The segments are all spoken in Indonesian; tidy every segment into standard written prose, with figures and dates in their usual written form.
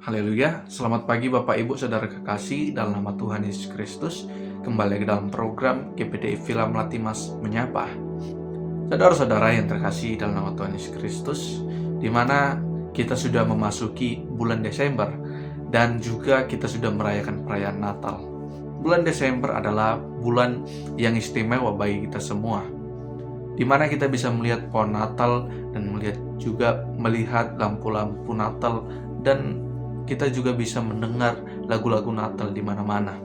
Haleluya, selamat pagi Bapak Ibu Saudara kekasih dalam nama Tuhan Yesus Kristus. Kembali ke dalam program GPDI Villa Melati-Mas Menyapa. Saudara-saudara yang terkasih dalam nama Tuhan Yesus Kristus, di mana kita sudah memasuki bulan Desember dan juga kita sudah merayakan perayaan Natal. Bulan Desember adalah bulan yang istimewa bagi kita semua, di mana kita bisa melihat pohon Natal dan melihat lampu-lampu Natal, dan kita juga bisa mendengar lagu-lagu Natal di mana-mana.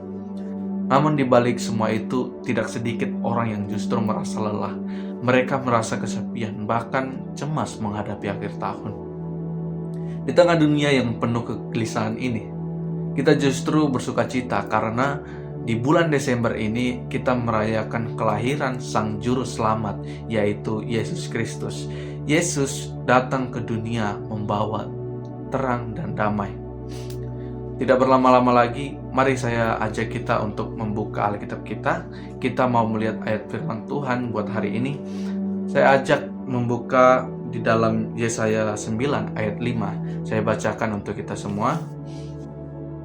Namun di balik semua itu, tidak sedikit orang yang justru merasa lelah. Mereka merasa kesepian, bahkan cemas menghadapi akhir tahun. Di tengah dunia yang penuh kegelisahan ini, kita justru bersukacita karena di bulan Desember ini kita merayakan kelahiran Sang Juru Selamat, yaitu Yesus Kristus. Yesus datang ke dunia membawa terang dan damai. Tidak berlama-lama lagi, mari saya ajak kita untuk membuka Alkitab kita. Kita mau melihat ayat firman Tuhan buat hari ini. Saya ajak membuka di dalam Yesaya 9 ayat 5. Saya bacakan untuk kita semua.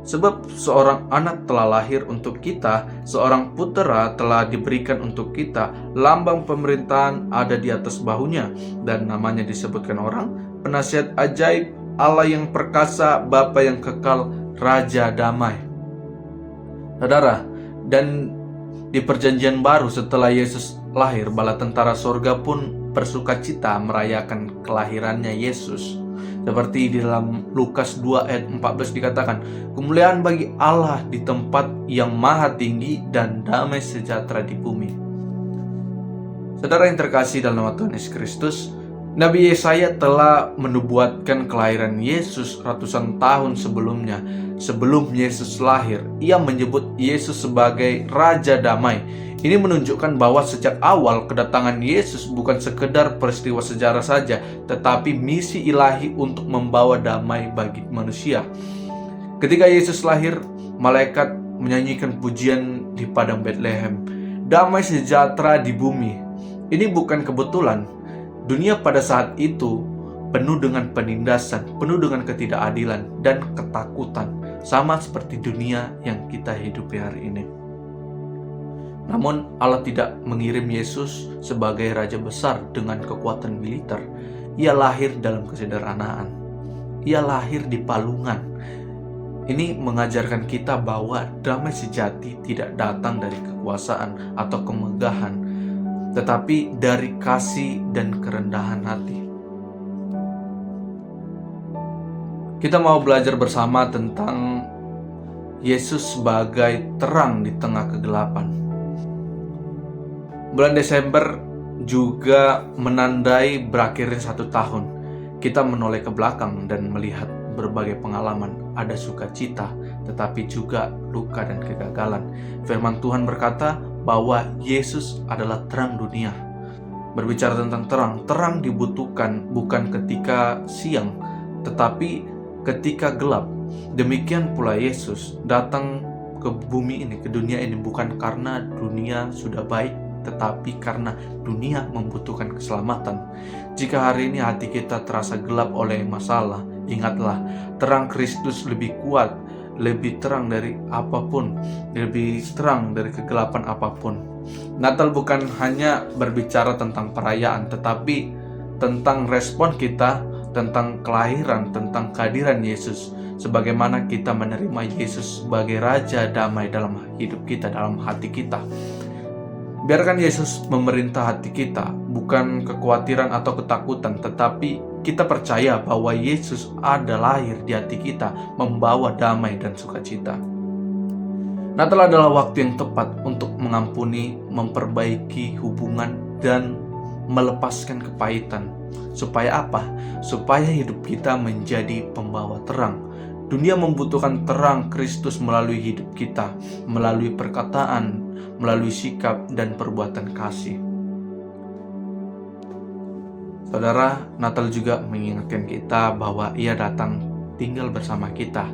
Sebab seorang anak telah lahir untuk kita, seorang putera telah diberikan untuk kita, lambang pemerintahan ada di atas bahunya, dan namanya disebutkan orang, Penasihat Ajaib, Allah yang perkasa, Bapa yang kekal, Raja Damai. Saudara, dan di perjanjian baru setelah Yesus lahir, bala tentara sorga pun bersukacita merayakan kelahirannya Yesus. Seperti di dalam Lukas 2 ayat 14 dikatakan, kemuliaan bagi Allah di tempat yang maha tinggi dan damai sejahtera di bumi. Saudara yang terkasih dalam nama Tuhan Yesus Kristus, Nabi Yesaya telah menubuatkan kelahiran Yesus ratusan tahun sebelumnya. Sebelum Yesus lahir, ia menyebut Yesus sebagai Raja Damai. Ini menunjukkan bahwa sejak awal kedatangan Yesus bukan sekedar peristiwa sejarah saja, tetapi misi ilahi untuk membawa damai bagi manusia. Ketika Yesus lahir, malaikat menyanyikan pujian di padang Betlehem, damai sejahtera di bumi. Ini bukan kebetulan. Dunia pada saat itu penuh dengan penindasan, penuh dengan ketidakadilan dan ketakutan, sama seperti dunia yang kita hidupi hari ini. Namun Allah tidak mengirim Yesus sebagai raja besar dengan kekuatan militer. Ia lahir dalam kesederhanaan. Ia lahir di palungan. Ini mengajarkan kita bahwa damai sejati tidak datang dari kekuasaan atau kemegahan, tetapi dari kasih dan kerendahan hati. Kita mau belajar bersama tentang Yesus sebagai terang di tengah kegelapan. Bulan Desember juga menandai berakhirnya 1 tahun. Kita menoleh ke belakang dan melihat berbagai pengalaman. Ada sukacita, tetapi juga luka dan kegagalan. Firman Tuhan berkata bahwa Yesus adalah terang dunia. Berbicara tentang terang, terang dibutuhkan bukan ketika siang, tetapi ketika gelap. Demikian pula Yesus datang ke bumi ini, ke dunia ini, bukan karena dunia sudah baik, tetapi karena dunia membutuhkan keselamatan. Jika hari ini hati kita terasa gelap oleh masalah, ingatlah, terang Kristus lebih kuat, lebih terang dari apapun, lebih terang dari kegelapan apapun. Natal bukan hanya berbicara tentang perayaan, tetapi tentang respon kita, tentang kelahiran, tentang kehadiran Yesus. Sebagaimana kita menerima Yesus sebagai Raja Damai dalam hidup kita, dalam hati kita. Biarkan Yesus memerintah hati kita, bukan kekhawatiran atau ketakutan, tetapi kita percaya bahwa Yesus ada lahir di hati kita, membawa damai dan sukacita. Natal adalah waktu yang tepat untuk mengampuni, memperbaiki hubungan, dan melepaskan kepahitan. Supaya apa? Supaya hidup kita menjadi pembawa terang. Dunia membutuhkan terang Kristus melalui hidup kita, melalui perkataan, melalui sikap dan perbuatan kasih. Saudara, Natal juga mengingatkan kita bahwa Ia datang tinggal bersama kita,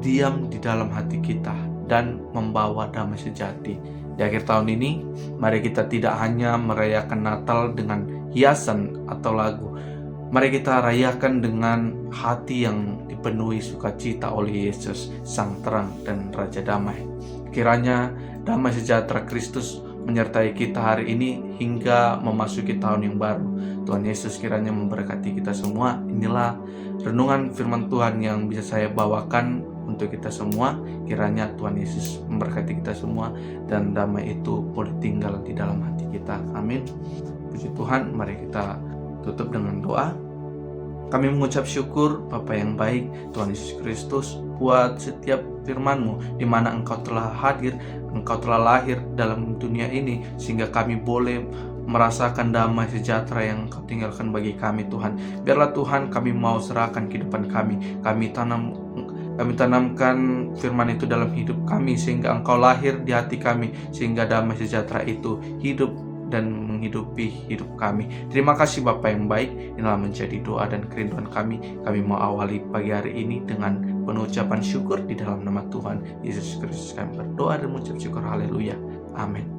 diam di dalam hati kita, dan membawa damai sejati. Di akhir tahun ini, mari kita tidak hanya merayakan Natal dengan hiasan atau lagu, Mari kita rayakan dengan hati yang dipenuhi sukacita oleh Yesus, Sang Terang dan Raja Damai. Kiranya damai sejahtera Kristus menyertai kita hari ini hingga memasuki tahun yang baru. Tuhan Yesus kiranya memberkati kita semua. Inilah renungan firman Tuhan yang bisa saya bawakan untuk kita semua. Kiranya Tuhan Yesus memberkati kita semua dan damai itu boleh tinggal di dalam hati kita. Amin. Puji Tuhan, mari kita tutup dengan doa. Kami mengucap syukur Bapa yang baik, Tuhan Yesus Kristus, buat setiap firman-Mu di mana Engkau telah hadir, Engkau telah lahir dalam dunia ini sehingga kami boleh merasakan damai sejahtera yang Engkau tinggalkan bagi kami, Tuhan. Biarlah Tuhan, kami mau serahkan kehidupan kami. Kami tanamkan firman itu dalam hidup kami sehingga Engkau lahir di hati kami, sehingga damai sejahtera itu hidup dan menghidupi hidup kami. Terima kasih Bapa yang baik. Inilah menjadi doa dan kerinduan kami. Kami mau awali pagi hari ini dengan penuh ucapan syukur di dalam nama Tuhan Yesus Kristus. Kami berdoa dan mengucap syukur. Haleluya. Amin.